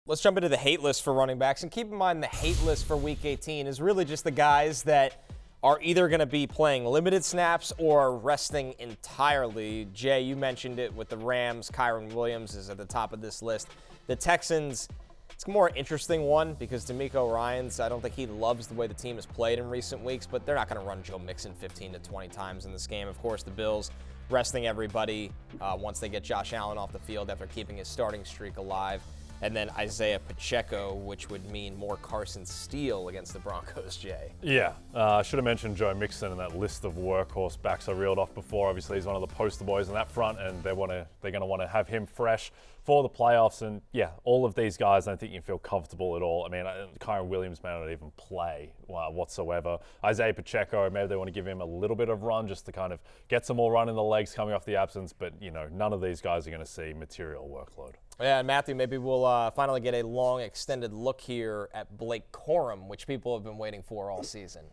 Let's jump into the hate list for running backs. And keep in mind, the hate list for Week 18 is really just the guys that are either going to be playing limited snaps or resting entirely. Jay, you mentioned it with the Rams. Kyren Williams is at the top of this list. The Texans, it's a more interesting one because DeMeco Ryans, I don't think he loves the way the team has played in recent weeks, but they're not going to run Joe Mixon 15 to 20 times in this game. Of course, the Bills resting everybody once they get Josh Allen off the field after keeping his starting streak alive. And then Isiah Pacheco, which would mean more Carson Steele against the Broncos, Jay. Yeah, I should have mentioned Joe Mixon in that list of workhorse backs I reeled off before. Obviously, he's one of the poster boys in that front, and they're going to want to have him fresh for the playoffs. And yeah, all of these guys, I don't think you can feel comfortable at all. I mean, Kyren Williams may not even play whatsoever. Isiah Pacheco, maybe they want to give him a little bit of run just to kind of get some more run in the legs coming off the absence. But, none of these guys are going to see material workload. Yeah, and Matthew, maybe we'll finally get a long, extended look here at Blake Corum, which people have been waiting for all season.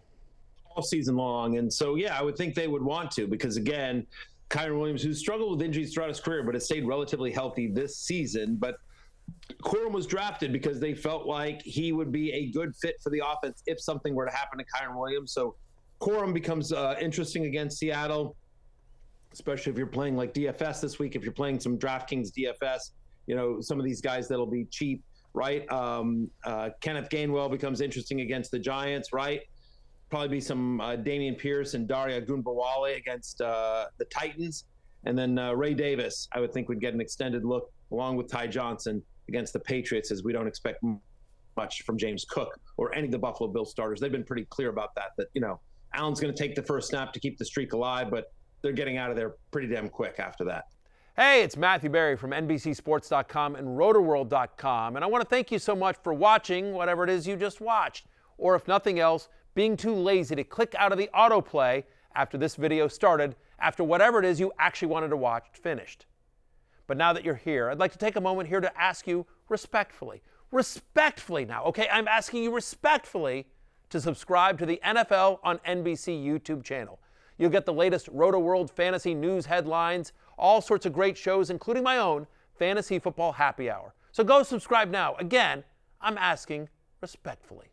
All season long. And so, yeah, I would think they would want to because, again, Kyren Williams, who's struggled with injuries throughout his career, but has stayed relatively healthy this season. But Corum was drafted because they felt like he would be a good fit for the offense if something were to happen to Kyren Williams. So Corum becomes interesting against Seattle, especially if you're playing like DFS this week, if you're playing some DraftKings DFS. Some of these guys that'll be cheap, right? Kenneth Gainwell becomes interesting against the Giants, right? Probably be some Dameon Pierce and Daria Gunbowale against the Titans. And then Ray Davis, I would think, would get an extended look along with Ty Johnson against the Patriots, as we don't expect much from James Cook or any of the Buffalo Bills starters. They've been pretty clear about that Allen's going to take the first snap to keep the streak alive, but they're getting out of there pretty damn quick after that. Hey, it's Matthew Berry from NBCSports.com and RotoWorld.com, and I want to thank you so much for watching whatever it is you just watched, or if nothing else, being too lazy to click out of the autoplay after this video started, after whatever it is you actually wanted to watch finished. But now that you're here, I'd like to take a moment here to ask you respectfully now, okay? I'm asking you respectfully to subscribe to the NFL on NBC YouTube channel. You'll get the latest RotoWorld fantasy news headlines, all sorts of great shows, including my own Fantasy Football Happy Hour. So go subscribe now. Again, I'm asking respectfully.